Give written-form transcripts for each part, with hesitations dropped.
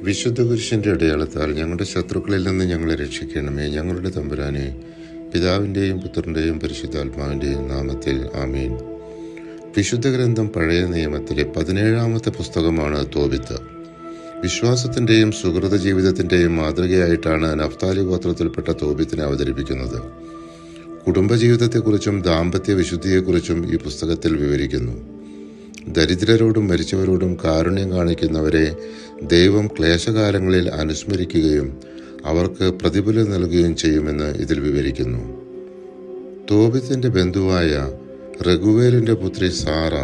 വിശുദ്ധ കുരിശിൻ്റെ അടയാളത്താൽ ഞങ്ങളുടെ ശത്രുക്കളിൽ നിന്ന് ഞങ്ങളെ രക്ഷിക്കണമേ. ഞങ്ങളുടെ തമ്പുരാനെ, പിതാവിൻ്റെയും പുത്രൻ്റെയും പരിശുദ്ധാത്മാവിൻ്റെയും നാമത്തിൽ ആമീൻ. വിശുദ്ധ ഗ്രന്ഥം പഴയ നിയമത്തിലെ 17-ാമത്തെ പുസ്തകമാണ് തോബിത്ത്. വിശ്വാസത്തിൻ്റെയും സുഹൃത ജീവിതത്തിൻ്റെയും മാതൃകയായിട്ടാണ് നഫ്താലി ഗോത്രത്തിൽപ്പെട്ട തോബിത്തിനെ അവതരിപ്പിക്കുന്നത്. കുടുംബജീവിതത്തെക്കുറിച്ചും ദാമ്പത്യ വിശുദ്ധിയെക്കുറിച്ചും ഈ പുസ്തകത്തിൽ വിവരിക്കുന്നു. ദരിദ്രരോടും മരിച്ചവരോടും കാരുണ്യം കാണിക്കുന്നവരെ ദൈവം ക്ലേശകാലങ്ങളിൽ അനുസ്മരിക്കുകയും അവർക്ക് പ്രതിഫലം നൽകുകയും ചെയ്യുമെന്ന് ഇതിൽ വിവരിക്കുന്നു. തോബിത്തിൻ്റെ ബന്ധുവായ റഗുവേലിൻ്റെ പുത്രി സാറ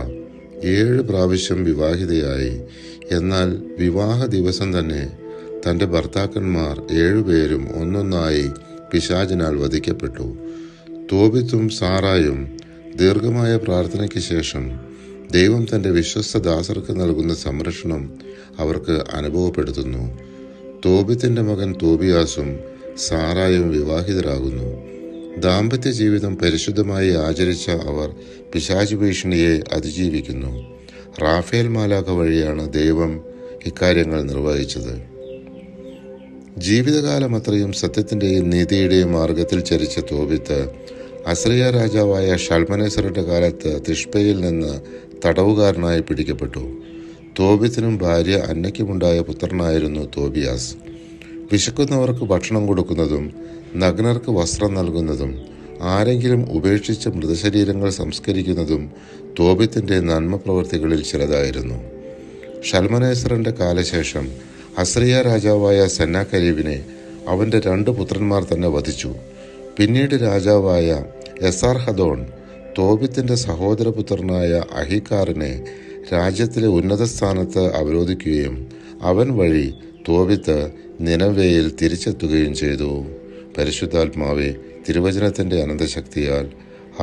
7 പ്രാവശ്യം വിവാഹിതയായി. എന്നാൽ വിവാഹ ദിവസം തന്നെ തൻ്റെ ഭർത്താക്കന്മാർ 7 പേരും ഒന്നൊന്നായി പിശാചിനാൽ വധിക്കപ്പെട്ടു. തോബിത്തും സാറായും ദീർഘമായ പ്രാർത്ഥനയ്ക്ക് ശേഷം ദൈവം തൻ്റെ വിശ്വസ്ത ദാസർക്ക് നൽകുന്ന സംരക്ഷണം അവർക്ക് അനുഭവപ്പെടുത്തുന്നു. തോബിത്തിൻ്റെ മകൻ തോബിയാസും സാറായും വിവാഹിതരാകുന്നു. ദാമ്പത്യ ജീവിതം പരിശുദ്ധമായി ആചരിച്ച അവർ പിശാച് ഭീഷണിയെ അതിജീവിക്കുന്നു. റാഫേൽ മാലാഖ വഴിയാണ് ദൈവം ഇക്കാര്യങ്ങൾ നിർവഹിച്ചത്. ജീവിതകാലം അത്രയും സത്യത്തിൻ്റെയും നീതിയുടെയും മാർഗത്തിൽ ചരിച്ച തോബിത്ത് അസറിയ രാജാവായ ഷൽമനേസറുടെ കാലത്ത് തിഷ്പയിൽ നിന്ന് തടവുകാരനായി പിടിക്കപ്പെട്ടു. തോബിത്തിനും ഭാര്യ അന്നയ്ക്കുമുണ്ടായ പുത്രനായിരുന്നു തോബിയാസ്. വിശക്കുന്നവർക്ക് ഭക്ഷണം കൊടുക്കുന്നതും നഗ്നർക്ക് വസ്ത്രം നൽകുന്നതും ആരെങ്കിലും ഉപേക്ഷിച്ച മൃതശരീരങ്ങൾ സംസ്കരിക്കുന്നതും തോബിത്തിൻ്റെ നന്മ പ്രവൃത്തികളിൽ ചിലതായിരുന്നു. ഷൽമനേസറിൻ്റെ കാലശേഷം അസറിയ രാജാവായ സെന്നാകരീബിനെ അവൻ്റെ 2 പുത്രന്മാർ തന്നെ വധിച്ചു. പിന്നീട് രാജാവായ എസാർഹദോൺ തോബിത്തിൻ്റെ സഹോദരപുത്രനായ അഹിക്കാറിനെ രാജ്യത്തിലെ ഉന്നത സ്ഥാനത്ത് അവരോധിക്കുകയും അവൻ വഴി തോബിത്ത് നിനവേയിൽ തിരിച്ചെത്തുകയും ചെയ്തു. പരിശുദ്ധാത്മാവെ, തിരുവചനത്തിൻ്റെ അനന്തശക്തിയാൽ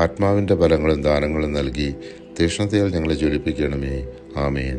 ആത്മാവിൻ്റെ ബലങ്ങളും ദാനങ്ങളും നൽകി തീക്ഷ്ണതയാൽ ഞങ്ങളെ ജ്വലിപ്പിക്കണമേ. ആമേൻ.